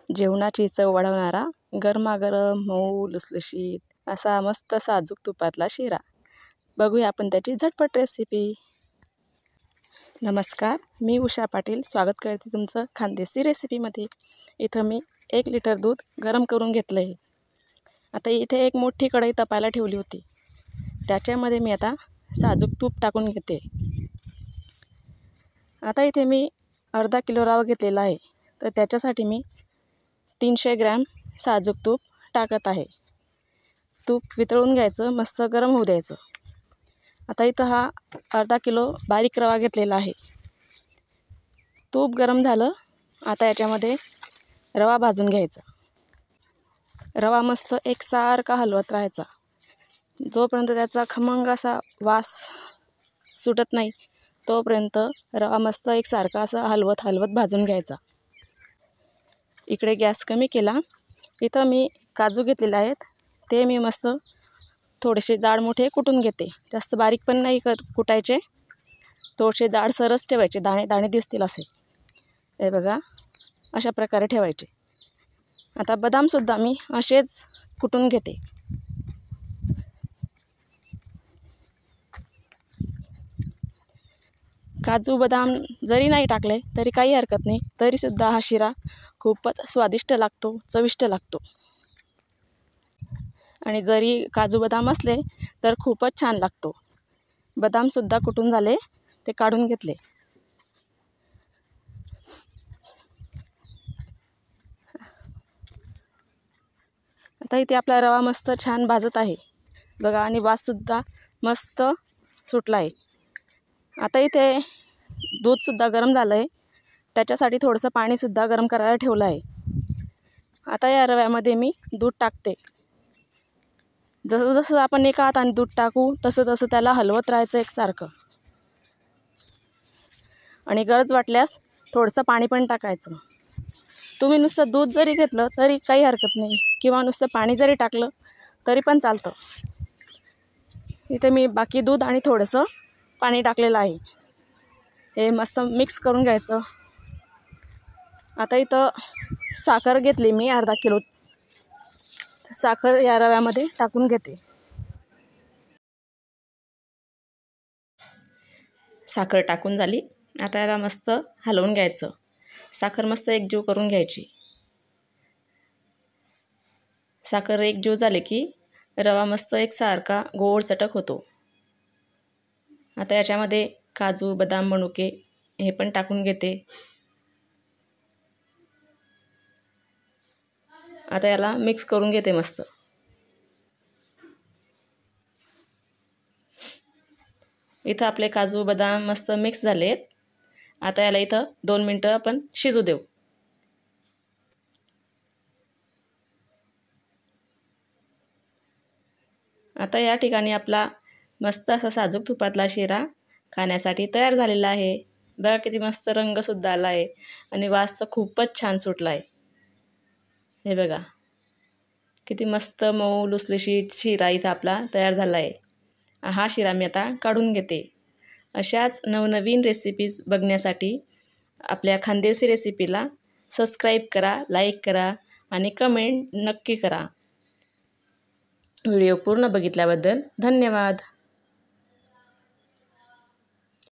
जेवणाची चव वाढवणारा गरमागरम मऊ लुसलुशीत असा मस्त साजूक तुपातला शिरा। बघूया आपण त्याची झटपट रेसिपी। नमस्कार, मी उषा पाटील स्वागत करते तुमचं खानदेशी रेसिपीमध्ये। इथं मी 1 लिटर दूध गरम करून घेतलं आहे। आता इथे एक मोठी कढई तपायला ठेवली होती, त्याच्यामध्ये मी आता साजूक तूप टाकून घेते। आता इथे मी अर्धा किलो रवा घेतलेला आहे, तर त्याच्यासाठी मी 300 ग्रॅम साजूक तूप टाकत आहे। तूप वितळून घ्यायचं, मस्त गरम होऊ द्यायचं। आता इथं हा अर्धा किलो बारीक रवा घेतलेला आहे। तूप गरम झालं, आता याच्यामध्ये रवा भाजून घ्यायचा। रवा मस्त एकसारखा हलवत राहायचा, जोपर्यंत त्याचा खमंग असा वास सुटत नाही तोपर्यंत रवा मस्त एकसारखा असा हलवत भाजून घ्यायचा। इकडे गॅस कमी केला। इथं मी काजू घेतलेले आहेत, ते मी मस्त थोडेसे जाड मोठे कुटून घेते। जास्त बारीक पण नाही कुटायचे, थोडेसे जाडसरच ठेवायचे, दाणे दाणे दिसतील असे। हे बघा, अशा प्रकारे ठेवायचे। आता बदामसुद्धा मी असेच कुटून घेते। काजू बदाम जरी नाही टाकले तरी काही हरकत नाही, तरीसुद्धा हा शिरा खूपच स्वादिष्ट लागतो, चविष्ट लागतो। आणि जरी काजू बदाम असले तर खूपच छान लागतो। बदामसुद्धा कुटून झाले, ते काढून घेतले। आता इथे आपला रवा मस्त छान भाजत आहे बघा, आणि वाससुद्धा मस्त सुटला आहे। आता इथे दूधसुद्धा गरम झालं आहे, त्याच्यासाठी थोडंसं पाणीसुद्धा गरम करायला ठेवलं आहे। आता या रव्यामध्ये मी दूध टाकते। जसं जसं आपण एका हाताने दूध टाकू तसं तसं त्याला हलवत राहायचं एकसारखं, आणि गरज वाटल्यास थोडंसं पाणी पण टाकायचं। तुम्ही नुसतं दूध जरी घेतलं तरी काही हरकत नाही, किंवा नुसतं पाणी जरी टाकलं तरी पण चालतं। इथे मी बाकी दूध आणि थोडंसं पाणी टाकलेलं आहे। हे मस्त मिक्स करून घ्यायचं। आता इथं साखर घेतली मी अर्धा किलो, साखर या रव्यामध्ये टाकून घेते। साखर टाकून झाली, आता याला मस्त हलवून घ्यायचं। साखर मस्त एकजीव करून घ्यायची। साखर एकजीव झाली की रवा मस्त एकसारखा गोड चटक होतो। आता याच्यामध्ये काजू बदाम मनुके हे पण टाकून घेते। आता याला मिक्स करून घेते मस्त। इथं आपले काजू बदाम मस्त मिक्स झालेत। आता याला इथं 2 मिनटं आपण शिजू देऊ। आता या ठिकाणी आपला मस्त असा साजूक तुपातला शिरा खाण्यासाठी तयार झालेला आहे। बघा किती मस्त रंगसुद्धा आला आहे, आणि वास तर खूपच छान सुटला आहे। हे बघा किती मस्त मऊ लुसलुशीत शिरा इथं आपला तयार झाला आहे। हा शिरा मी आता काढून घेते। अशाच नवनवीन रेसिपीज बघण्यासाठी आपल्या खानदेशी रेसिपीला सबस्क्राईब करा, लाईक करा आणि कमेंट नक्की करा। व्हिडिओ पूर्ण बघितल्याबद्दल धन्यवाद।